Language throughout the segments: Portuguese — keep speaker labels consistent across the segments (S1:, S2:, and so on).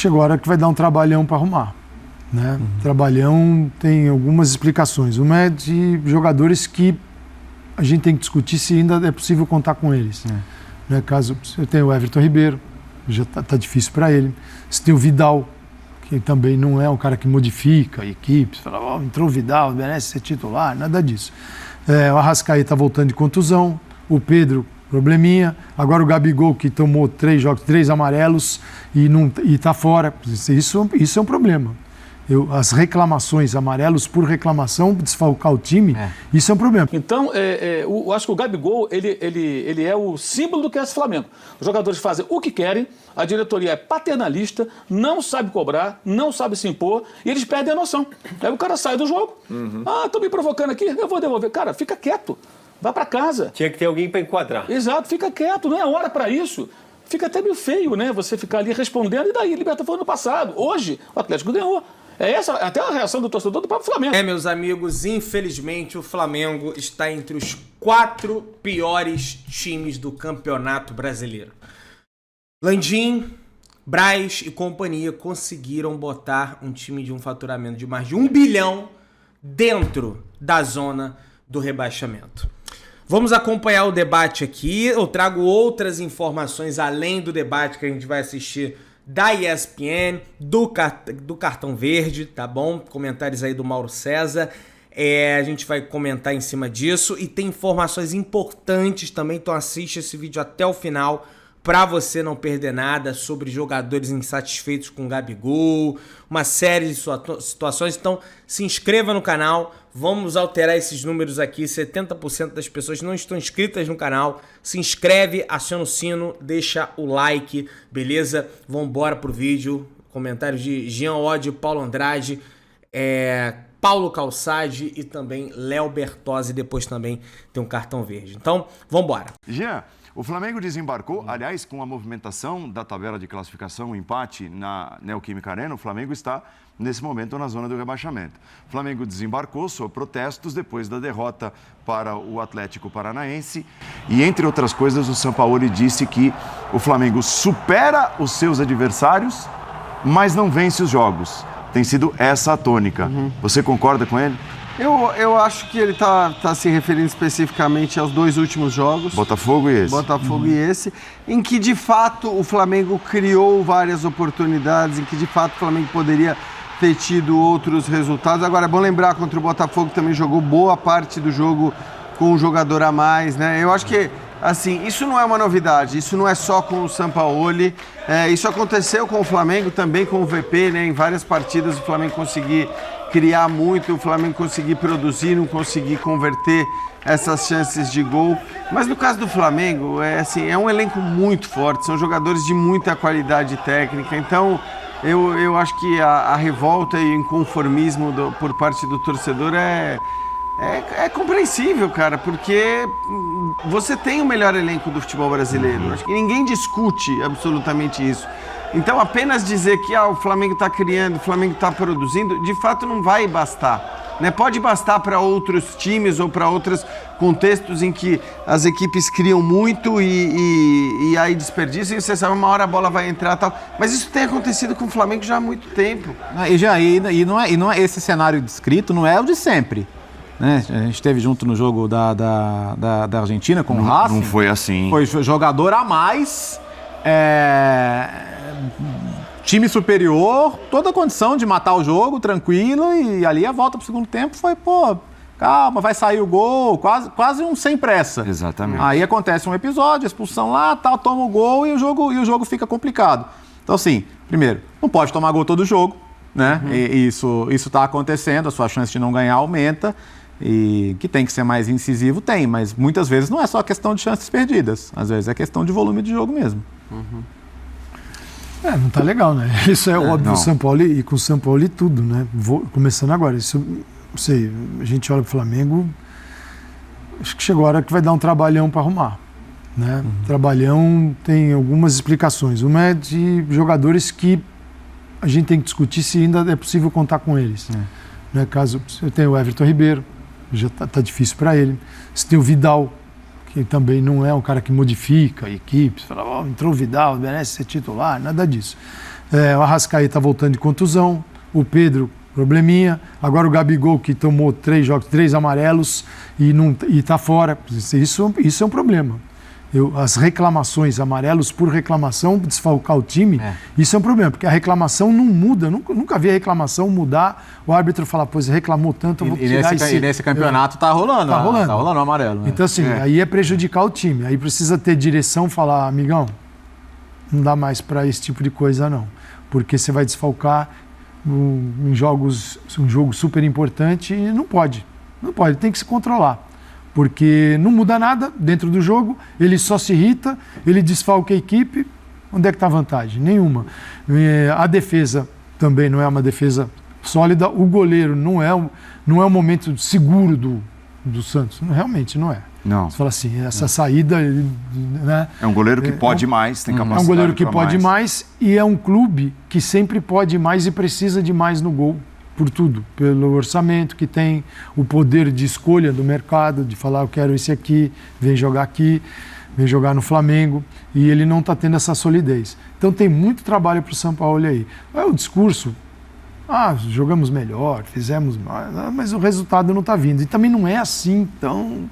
S1: chegou a hora que vai dar um trabalhão para arrumar, né? Trabalhão tem algumas explicações. Uma é de jogadores que a gente tem que discutir se ainda é possível contar com eles. Né? Caso eu tenho o Everton Ribeiro, já tá difícil para ele. Você tem o Vidal, que também não é um cara que modifica equipes. Fala, entrou o Vidal, merece ser titular, nada disso. O Arrascaeta voltando de contusão, o Pedro, probleminha. Agora o Gabigol, que tomou 3 jogos, 3 amarelos e tá fora. Isso é um problema. As reclamações, amarelos por reclamação, desfalcar o time, isso é um problema.
S2: Então, eu acho que o Gabigol, ele é o símbolo do que é esse Flamengo. Os jogadores fazem o que querem, a diretoria é paternalista, não sabe cobrar, não sabe se impor, e eles perdem a noção. Aí o cara sai do jogo, estão me provocando aqui, eu vou devolver. Cara, fica quieto, vá para casa.
S3: Tinha que ter alguém para enquadrar.
S2: Exato, fica quieto, não é hora para isso. Fica até meio feio, né? Você ficar ali respondendo, e daí? Libertadores foi no passado, hoje o Atlético ganhou. É essa até a reação do torcedor do próprio Flamengo.
S4: Meus amigos, infelizmente o Flamengo está entre os 4 piores times do Campeonato Brasileiro. Landim, Braz e companhia conseguiram botar um time de um faturamento de mais de 1 bilhão dentro da zona do rebaixamento. Vamos acompanhar o debate aqui. Eu trago outras informações além do debate que a gente vai assistir da ESPN, do Cartão Verde, tá bom? Comentários aí do Mauro César. A gente vai comentar em cima disso e tem informações importantes também, então assiste esse vídeo até o final para você não perder nada sobre jogadores insatisfeitos com o Gabigol, uma série de situações. Então se inscreva no canal, vamos alterar esses números aqui, 70% das pessoas não estão inscritas no canal, se inscreve, aciona o sino, deixa o like, beleza? Vamos embora pro vídeo, comentários de Jean Oddi, Paulo Andrade, Paulo Calçade e também Léo Bertozzi, depois também tem um Cartão Verde. Então, vamos embora.
S5: Jean, o Flamengo desembarcou, aliás, com a movimentação da tabela de classificação, o empate na Neoquímica Arena, o Flamengo está, nesse momento, na zona do rebaixamento. O Flamengo desembarcou sob protestos depois da derrota para o Atlético Paranaense e, entre outras coisas, o Sampaoli disse que o Flamengo supera os seus adversários, mas não vence os jogos. Tem sido essa a tônica. Você concorda com ele?
S6: Eu acho que ele tá se referindo especificamente aos 2 últimos jogos.
S5: Botafogo e esse.
S6: Botafogo e esse. Em que, de fato, o Flamengo criou várias oportunidades, em que, de fato, o Flamengo poderia ter tido outros resultados. Agora, é bom lembrar, contra o Botafogo também jogou boa parte do jogo com um jogador a mais, né? Eu acho que, assim, isso não é uma novidade, isso não é só com o Sampaoli. Isso aconteceu com o Flamengo, também com o VP, né? Em várias partidas o Flamengo conseguiu criar muito, o Flamengo conseguir produzir, não conseguir converter essas chances de gol. Mas no caso do Flamengo, é um elenco muito forte, são jogadores de muita qualidade técnica. Então, eu acho que a revolta e o inconformismo por parte do torcedor é compreensível, cara, porque você tem o melhor elenco do futebol brasileiro. Acho que ninguém discute absolutamente isso. Então, apenas dizer que o Flamengo está criando, o Flamengo está produzindo, de fato não vai bastar. Né? Pode bastar para outros times ou para outros contextos em que as equipes criam muito e aí desperdiçam e você sabe, uma hora a bola vai entrar e tal. Mas isso tem acontecido com o Flamengo já há muito tempo.
S7: E não é esse cenário descrito, não é o de sempre. Né? A gente esteve junto no jogo da Argentina com o Racing.
S5: Não foi assim.
S7: Foi jogador a mais, time superior, toda a condição de matar o jogo, tranquilo, e ali a volta pro segundo tempo foi, calma, vai sair o gol, quase um sem pressa.
S5: Exatamente.
S7: Aí acontece um episódio, expulsão lá, toma o gol e o jogo fica complicado. Então, assim, primeiro, não pode tomar gol todo jogo, né? E isso está acontecendo, a sua chance de não ganhar aumenta. E que tem que ser mais incisivo, tem, mas muitas vezes não é só questão de chances perdidas, às vezes é questão de volume de jogo mesmo.
S1: Não tá legal, né? Isso é óbvio, o São Paulo e com o São Paulo e tudo, né? Começando agora, isso, não sei, a gente olha pro Flamengo, acho que chegou a hora que vai dar um trabalhão para arrumar, né? Trabalhão tem algumas explicações, uma é de jogadores que a gente tem que discutir se ainda é possível contar com eles. Né? Caso eu tenho o Everton Ribeiro, já tá difícil para ele. Você tem o Vidal, que também não é um cara que modifica equipes. Fala, entrou o Vidal, merece ser titular, nada disso. O Arrascaeta voltando de contusão, o Pedro, probleminha. Agora o Gabigol, que tomou 3 jogos, 3 amarelos e tá fora. Isso é um problema. As reclamações, amarelos por reclamação, desfalcar o time, isso é um problema, porque a reclamação não muda. Nunca vi a reclamação mudar, o árbitro falar, pois reclamou tanto, eu vou tirar esse...
S7: E nesse campeonato tá rolando.
S1: Tá rolando.
S7: Tá rolando o amarelo.
S1: Então, assim, aí é prejudicar o time. Aí precisa ter direção, falar, amigão, não dá mais para esse tipo de coisa, não. Porque você vai desfalcar um jogo super importante e não pode. Não pode, tem que se controlar. Porque não muda nada dentro do jogo, ele só se irrita, ele desfalca a equipe. Onde é que está a vantagem? Nenhuma. A defesa também não é uma defesa sólida. O goleiro não é um momento seguro do Santos. Realmente não é.
S5: Não.
S1: Você fala assim, essa saída... Né,
S5: é um goleiro que pode mais, tem capacidade.
S1: É um goleiro que pode mais e é um clube que sempre pode mais e precisa de mais no gol. Por tudo, pelo orçamento que tem, o poder de escolha do mercado, de falar, eu quero esse aqui, vem jogar no Flamengo, e ele não está tendo essa solidez. Então tem muito trabalho para o São Paulo aí. O discurso, jogamos melhor, fizemos mais, mas o resultado não está vindo. E também não é assim tão...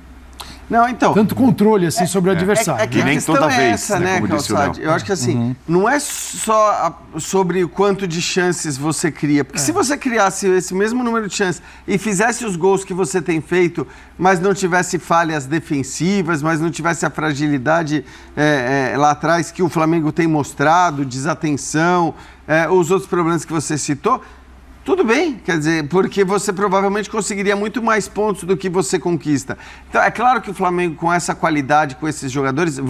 S6: Não, então,
S1: tanto controle assim sobre o adversário.
S6: Que nem toda vez, né, Calçade? Eu acho que assim, não é só sobre o quanto de chances você cria. Porque se você criasse esse mesmo número de chances e fizesse os gols que você tem feito, mas não tivesse falhas defensivas, mas não tivesse a fragilidade lá atrás que o Flamengo tem mostrado, desatenção, os outros problemas que você citou... Tudo bem, quer dizer, porque você provavelmente conseguiria muito mais pontos do que você conquista. Então, é claro que o Flamengo, com essa qualidade, com esses jogadores,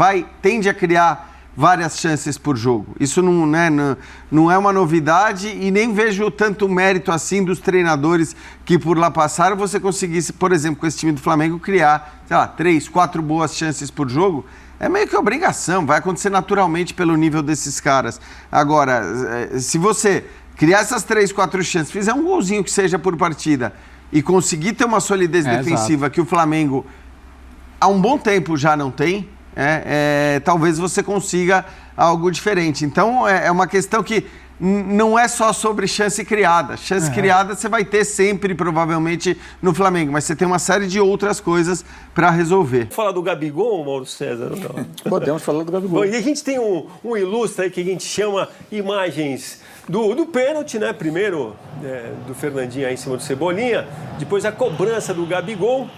S6: tende a criar várias chances por jogo. Isso não é uma novidade e nem vejo tanto mérito assim dos treinadores que por lá passaram. Você conseguisse, por exemplo, com esse time do Flamengo, criar, 3, 4 boas chances por jogo. É meio que obrigação, vai acontecer naturalmente pelo nível desses caras. Agora, se você... criar essas 3, 4 chances, fizer um golzinho que seja por partida e conseguir ter uma solidez defensiva que o Flamengo há um bom tempo já não tem, talvez você consiga algo diferente. Então, é uma questão que não é só sobre chance criada. Chance criada você vai ter sempre, provavelmente, no Flamengo, mas você tem uma série de outras coisas para resolver.
S3: Vamos falar do Gabigol, Mauro César? Não?
S2: Podemos falar do Gabigol.
S3: Bom, e a gente tem um ilustre aí que a gente chama imagens do pênalti, né? Primeiro do Fernandinho aí em cima do Cebolinha, depois a cobrança do Gabigol,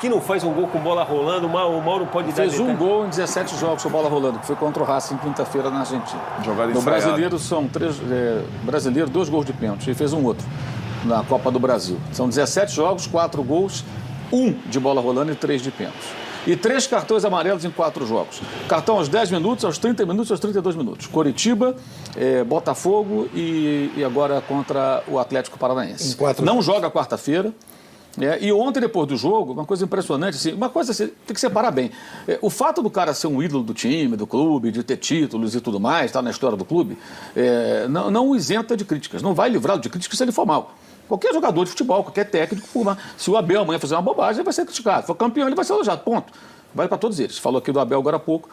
S3: que não faz um gol com bola rolando, o Mauro pode dar...
S2: Fez um gol em 17 jogos com bola rolando, que foi contra o Racing quinta-feira na Argentina. No brasileiro são 2 gols de pênalti, ele fez um outro na Copa do Brasil. São 17 jogos, 4 gols, 1 de bola rolando e 3 de pênalti. E 3 cartões amarelos em 4 jogos. Cartão aos 10 minutos, aos 30 minutos e aos 32 minutos. Coritiba, Botafogo e agora contra o Atlético Paranaense. Não joga quarta-feira. E ontem, depois do jogo, uma coisa impressionante, assim, uma coisa assim, tem que separar bem. O fato do cara ser um ídolo do time, do clube, de ter títulos e tudo mais, tá na história do clube, não o isenta de críticas. Não vai livrá-lo de críticas se ele for mal. Qualquer jogador de futebol, qualquer técnico, se o Abel amanhã fazer uma bobagem, ele vai ser criticado. Se for campeão, ele vai ser elogiado. Ponto. Vale para todos eles. Falou aqui do Abel agora há pouco,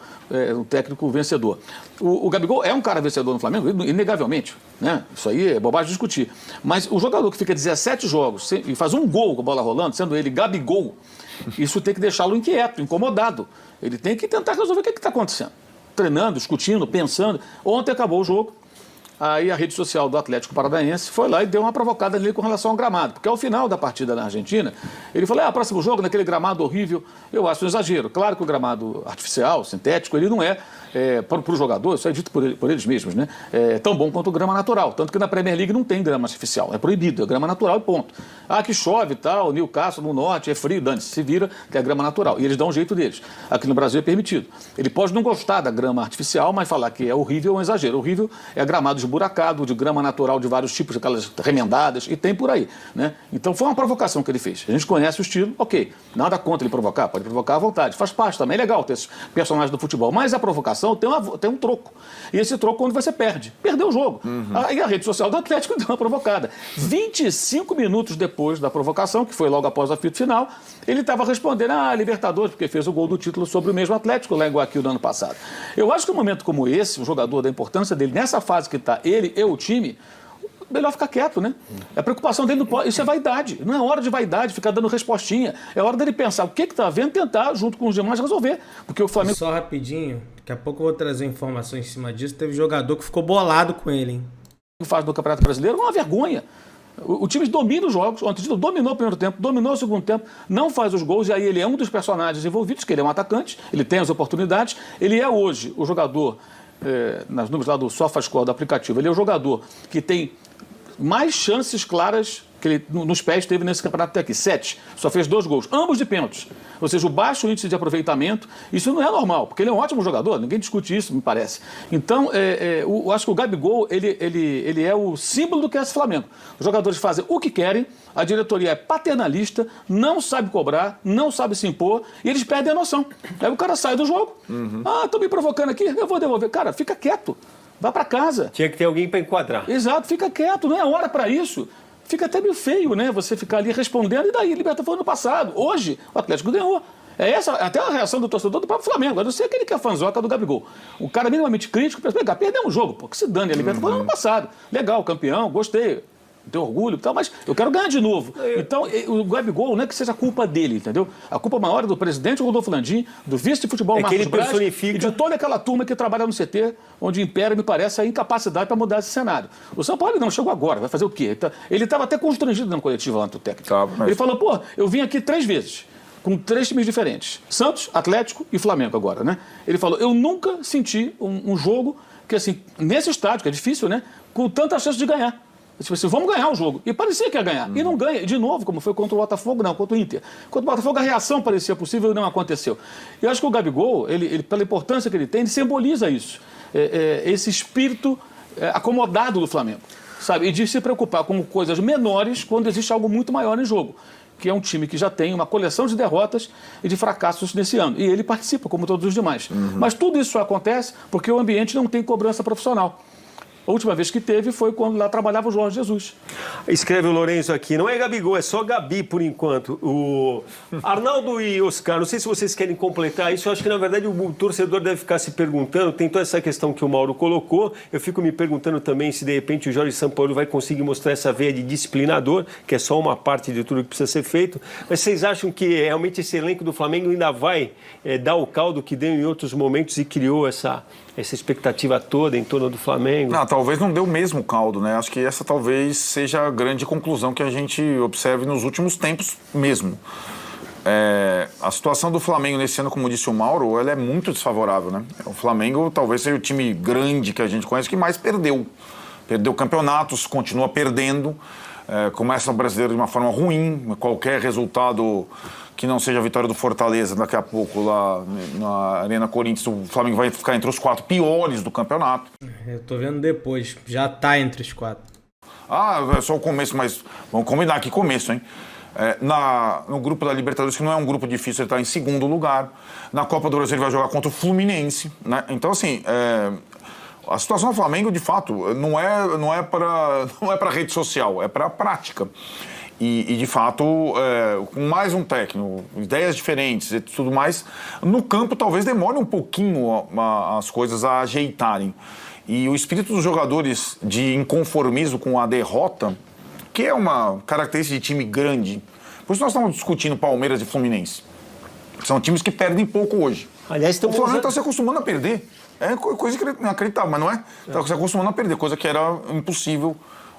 S2: um técnico vencedor. O Gabigol é um cara vencedor no Flamengo, inegavelmente. Né? Isso aí é bobagem de discutir. Mas o jogador que fica 17 jogos e faz um gol com a bola rolando, sendo ele Gabigol, isso tem que deixá-lo inquieto, incomodado. Ele tem que tentar resolver o que está acontecendo. Treinando, discutindo, pensando. Ontem acabou o jogo. Aí a rede social do Atlético Paranaense foi lá e deu uma provocada nele com relação ao gramado. Porque ao final da partida na Argentina, ele falou, próximo jogo, naquele gramado horrível, eu acho um exagero. Claro que o gramado artificial, sintético, ele não é, para o jogador, isso é dito por eles mesmos, né? É tão bom quanto o grama natural. Tanto que na Premier League não tem grama artificial, é proibido, é grama natural e ponto. Que chove e tal, Newcastle no norte, é frio, dane-se, se vira, que é grama natural. E eles dão um jeito deles. Aqui no Brasil é permitido. Ele pode não gostar da grama artificial, mas falar que é horrível é um exagero. Horrível é gramado de buracado, de grama natural de vários tipos, aquelas remendadas, e tem por aí, né? Então foi uma provocação que ele fez. A gente conhece o estilo, ok. Nada contra ele provocar, pode provocar à vontade. Faz parte também, é legal ter esses personagens do futebol. Mas a provocação provocação tem um troco. E esse troco, quando você perde, perdeu o jogo. Aí a rede social do Atlético deu uma provocada. 25 minutos depois da provocação, que foi logo após o apito final, ele estava respondendo, Libertadores, porque fez o gol do título sobre o mesmo Atlético lá em Guayaquil no ano passado. Eu acho que um momento como esse, um jogador da importância dele, nessa fase que está ele e o time, melhor ficar quieto, né? A preocupação dele não pode... Isso é vaidade. Não é hora de vaidade, ficar dando respostinha. É hora dele pensar o que está vendo, tentar, junto com os demais, resolver. Porque o Flamengo...
S4: Só rapidinho, daqui a pouco eu vou trazer informações em cima disso. Teve jogador que ficou bolado com ele, hein?
S2: Faz do Campeonato Brasileiro é uma vergonha. O time domina os jogos. Ontem dominou o primeiro tempo, dominou o segundo tempo, não faz os gols, e aí ele é um dos personagens envolvidos, que ele é um atacante, ele tem as oportunidades. Ele é hoje o jogador, nas números lá do SofaScore, do aplicativo, ele é o jogador que tem mais chances claras que ele nos pés teve nesse campeonato até aqui. 7. Só fez 2 gols, ambos de pênaltis. Ou seja, o baixo índice de aproveitamento, isso não é normal, porque ele é um ótimo jogador, ninguém discute isso, me parece. Então, eu acho que o Gabigol, ele é o símbolo do que é esse Flamengo. Os jogadores fazem o que querem, a diretoria é paternalista, não sabe cobrar, não sabe se impor, e eles perdem a noção. Aí o cara sai do jogo, estão me provocando aqui, eu vou devolver. Cara, fica quieto. Vai para casa.
S3: Tinha que ter alguém para enquadrar.
S2: Exato, fica quieto, não é hora para isso. Fica até meio feio, né? Você ficar ali respondendo, e daí? Libertadores foi no passado. Hoje, o Atlético ganhou. É essa até a reação do torcedor do próprio Flamengo. A não ser aquele que é fanzoca do Gabigol. O cara minimamente crítico, pensa, perdeu um jogo, pô, que se dane. A Libertadores foi no ano passado. Legal, campeão, gostei. Tenho orgulho e tal, mas eu quero ganhar de novo. Então, o Gabigol não é que seja culpa dele, entendeu? A culpa maior é do presidente Rodolfo Landim, do vice de futebol Marcos Braz e de toda aquela turma que trabalha no CT, onde impera, me parece, a incapacidade para mudar esse cenário. O São Paulo não chegou agora, vai fazer o quê? Ele estava até constrangido na coletiva lá no técnico. Ele falou, eu vim aqui 3 vezes, com 3 times diferentes. Santos, Atlético e Flamengo agora, né? Ele falou, eu nunca senti um jogo que, assim, nesse estádio, que é difícil, né? Com tanta chance de ganhar. Tipo assim, vamos ganhar o jogo. E parecia que ia ganhar. E não ganha. De novo, como foi contra o Botafogo, não, contra o Inter. Contra o Botafogo, a reação parecia possível e não aconteceu. Eu acho que o Gabigol, ele pela importância que ele tem, ele simboliza isso. Esse espírito acomodado do Flamengo. Sabe? E de se preocupar com coisas menores quando existe algo muito maior em jogo. Que é um time que já tem uma coleção de derrotas e de fracassos nesse ano. E ele participa, como todos os demais. Mas tudo isso só acontece porque o ambiente não tem cobrança profissional. A última vez que teve foi quando lá trabalhava o Jorge Jesus.
S3: Escreve o Lourenço aqui, não é Gabigol, é só Gabi por enquanto. O Arnaldo e Oscar, não sei se vocês querem completar isso, eu acho que na verdade o torcedor deve ficar se perguntando, tem toda essa questão que o Mauro colocou, eu fico me perguntando também se de repente o Jorge Sampaoli vai conseguir mostrar essa veia de disciplinador, que é só uma parte de tudo que precisa ser feito, mas vocês acham que realmente esse elenco do Flamengo ainda vai dar o caldo que deu em outros momentos e criou essa expectativa toda em torno do Flamengo?
S8: Não, talvez não dê o mesmo caldo, né? Acho que essa talvez seja a grande conclusão que a gente observe nos últimos tempos mesmo. A situação do Flamengo nesse ano, como disse o Mauro, ela é muito desfavorável, né? O Flamengo talvez seja o time grande que a gente conhece que mais perdeu. Perdeu campeonatos, continua perdendo, começa o brasileiro de uma forma ruim, qualquer resultado que não seja a vitória do Fortaleza daqui a pouco lá na Arena Corinthians, o Flamengo vai ficar entre os 4 piores do campeonato.
S4: Eu tô vendo depois, já tá entre os 4.
S8: É só o começo, mas vamos combinar aqui começo, hein? No grupo da Libertadores, que não é um grupo difícil, ele tá em 2º lugar. Na Copa do Brasil ele vai jogar contra o Fluminense, né? Então, assim, a situação do Flamengo, de fato, não é para rede social, é para a prática. E, de fato, com mais um técnico, ideias diferentes e tudo mais, no campo talvez demore um pouquinho as coisas a ajeitarem. E o espírito dos jogadores de inconformismo com a derrota, que é uma característica de time grande. Por isso nós estamos discutindo Palmeiras e Fluminense. São times que perdem pouco hoje.
S3: Aliás,
S8: o Flamengo está se acostumando a perder. É coisa inacreditável, mas não é? Está se acostumando a perder, coisa que era impossível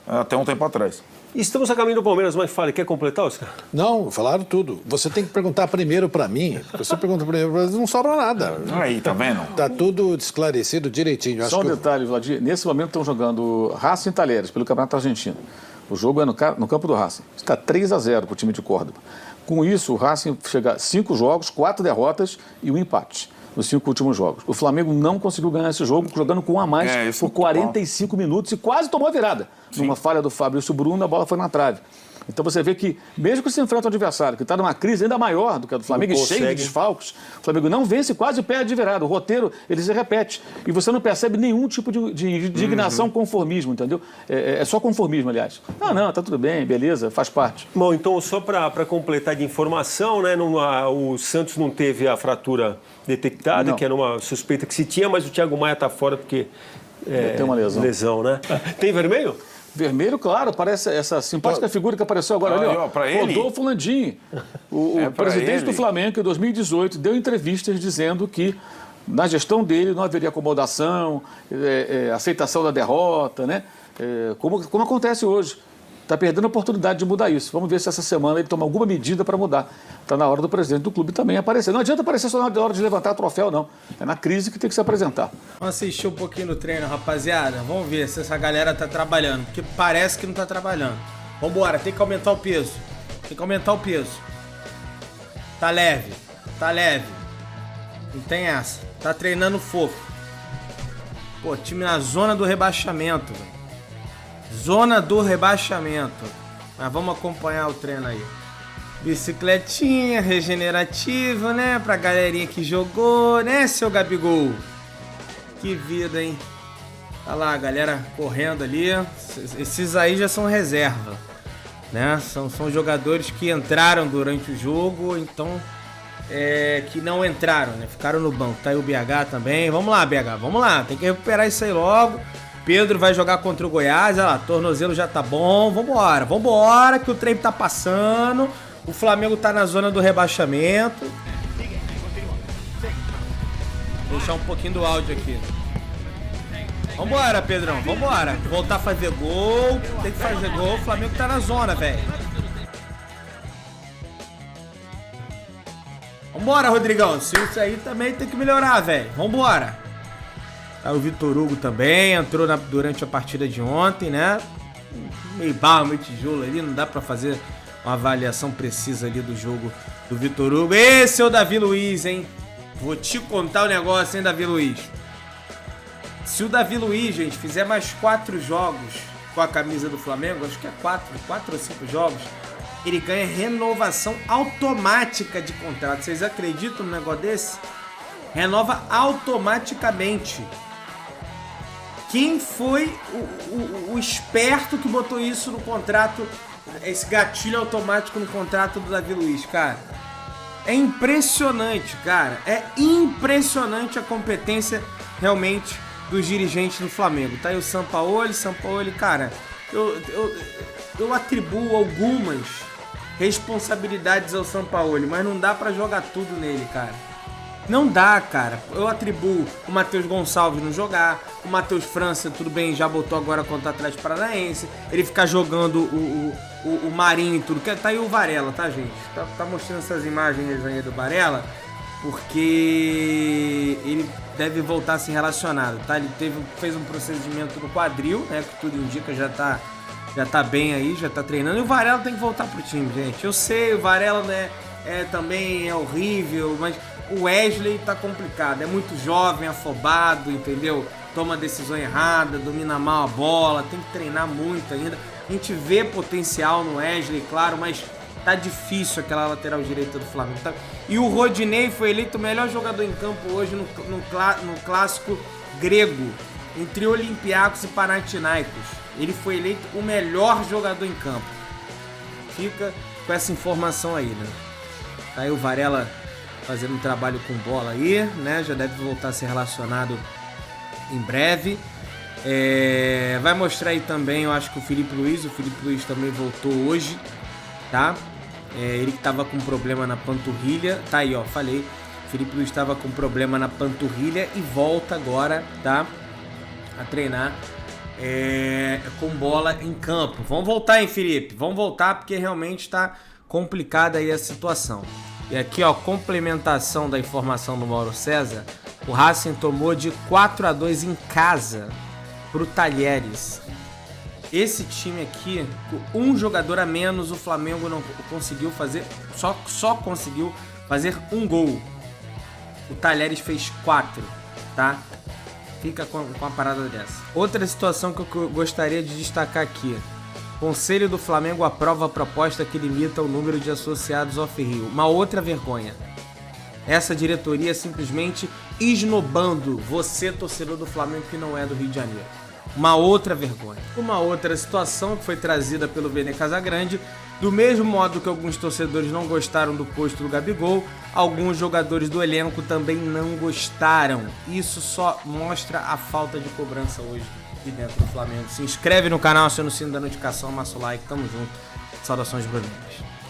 S8: até um tempo atrás.
S3: Estamos a caminho do Palmeiras, mas fale, quer completar, Oscar?
S9: Não, falaram tudo. Você tem que perguntar primeiro para mim. Você pergunta primeiro para mim, não sobra nada.
S8: Aí, tá vendo?
S9: Tá tudo esclarecido direitinho.
S2: Só um detalhe, Vladir. Nesse momento estão jogando Racing e Talheres pelo Campeonato Argentino. O jogo é no campo do Racing. Está 3-0 para o time de Córdoba. Com isso, o Racing chega a 5 jogos, 4 derrotas e 1 empate nos 5 últimos jogos. O Flamengo não conseguiu ganhar esse jogo, jogando com 1 a mais por 45 minutos e quase tomou a virada. Sim. Numa falha do Fabrício Bruno, a bola foi na trave. Então você vê que, mesmo que você enfrenta um adversário que está numa crise ainda maior do que a do Flamengo, e cheio de desfalques, o Flamengo não vence quase o pé de virada. O roteiro, ele se repete. E você não percebe nenhum tipo de indignação, conformismo, entendeu? É só conformismo, aliás. Não, tá tudo bem, beleza, faz parte.
S3: Bom, então, só para completar de informação, né, o Santos não teve a fratura detectada,
S2: Não.
S3: que era uma suspeita que se tinha, mas o Thiago Maia está fora porque
S2: tem uma lesão.
S3: né? Tem vermelho?
S2: Vermelho, claro, parece essa simpática figura que apareceu agora ali, ó.
S8: Pra ele?
S2: Rodolfo Landim, o
S8: pra
S2: presidente
S8: ele.
S2: do Flamengo, em 2018, deu entrevistas dizendo que na gestão dele não haveria acomodação, aceitação da derrota, né? Como acontece hoje. Está perdendo a oportunidade de mudar isso. Vamos ver se essa semana ele toma alguma medida para mudar. Está na hora do presidente do clube também aparecer. Não adianta aparecer só na hora de levantar troféu, não. É na crise que tem que se apresentar.
S4: Vamos assistir um pouquinho do treino, rapaziada. Vamos ver se essa galera tá trabalhando. Porque parece que não tá trabalhando. Vambora, tem que aumentar o peso. Tá leve. Não tem essa. Tá treinando fofo. Pô, time na zona do rebaixamento, velho. Zona do rebaixamento. Mas vamos acompanhar o treino aí. Bicicletinha regenerativa, né? Pra galerinha que jogou, né, seu Gabigol? Que vida, hein? Olha lá, a galera correndo ali. Esses aí já são reserva, né? São jogadores que entraram durante o jogo, então... que não entraram, né? Ficaram no banco. Tá aí o BH também. Vamos lá, BH, vamos lá. Tem que recuperar isso aí logo. Pedro vai jogar contra o Goiás. Olha lá, tornozelo já tá bom. Vambora, que o trem tá passando. O Flamengo tá na zona do rebaixamento. Vou deixar um pouquinho do áudio aqui. Vambora, Pedrão, vambora. Voltar a fazer gol. Tem que fazer gol. O Flamengo tá na zona, velho. Vambora, Rodrigão. Isso aí também tem que melhorar, velho. Vambora. Aí o Vitor Hugo também entrou durante a partida de ontem, né? Meio barro, meio tijolo ali. Não dá pra fazer uma avaliação precisa ali do jogo do Vitor Hugo. Esse é o Davi Luiz, hein? Vou te contar o negócio, hein, Davi Luiz? Se o Davi Luiz, gente, fizer mais 4 jogos com a camisa do Flamengo, acho que é 4 ou 5 jogos, ele ganha renovação automática de contrato. Vocês acreditam num negócio desse? Renova automaticamente. Quem foi o esperto que botou isso no contrato, esse gatilho automático no contrato do Davi Luiz, cara? É impressionante, cara. É impressionante a competência realmente dos dirigentes do Flamengo. Tá aí o Sampaoli, cara, eu atribuo algumas responsabilidades ao Sampaoli, mas não dá pra jogar tudo nele, cara. Não dá, cara. Eu atribuo o Matheus Gonçalves não jogar, o Matheus França, tudo bem, já botou agora contra o Atlético Paranaense, ele ficar jogando o Marinho e tudo. Tá aí o Varela, tá, gente? Tá mostrando essas imagens aí do Varela, porque ele deve voltar a ser relacionado, tá? Ele fez um procedimento no quadril, né, que tudo indica, já tá bem aí, já tá treinando, e o Varela tem que voltar pro time, gente. Eu sei, o Varela, né, também é horrível, mas o Wesley tá complicado, é muito jovem, afobado, entendeu? Toma decisão errada, domina mal a bola, tem que treinar muito ainda. A gente vê potencial no Wesley, claro, mas tá difícil aquela lateral direita do Flamengo. Tá? E o Rodinei foi eleito o melhor jogador em campo hoje no clássico grego, entre Olympiacos e Panathinaikos. Ele foi eleito o melhor jogador em campo. Fica com essa informação aí, né? Tá aí o Varela fazendo um trabalho com bola aí, né? Já deve voltar a ser relacionado em breve. Vai mostrar aí também, eu acho que o Felipe Luiz também voltou hoje, tá? Ele que tava com problema na panturrilha, tá aí, ó, falei. O Felipe Luiz tava com problema na panturrilha e volta agora, tá? A treinar com bola em campo. Vamos voltar, hein, Felipe? Vamos voltar porque realmente tá complicada aí a situação. E aqui, ó, complementação da informação do Mauro César. O Racing tomou de 4-2 em casa pro Talheres. Esse time aqui, com um jogador a menos, o Flamengo não conseguiu fazer, só conseguiu fazer um gol. O Talheres fez 4, tá? Fica com a parada dessa. Outra situação que eu gostaria de destacar aqui. Conselho do Flamengo aprova a proposta que limita o número de associados off-Rio. Uma outra vergonha. Essa diretoria simplesmente esnobando você, torcedor do Flamengo que não é do Rio de Janeiro. Uma outra vergonha. Uma outra situação que foi trazida pelo Vene Casagrande, do mesmo modo que alguns torcedores não gostaram do posto do Gabigol, alguns jogadores do elenco também não gostaram. Isso só mostra a falta de cobrança hoje de dentro do Flamengo. Se inscreve no canal, aciona o sino da notificação, massa o like, tamo junto. Saudações brasileiras.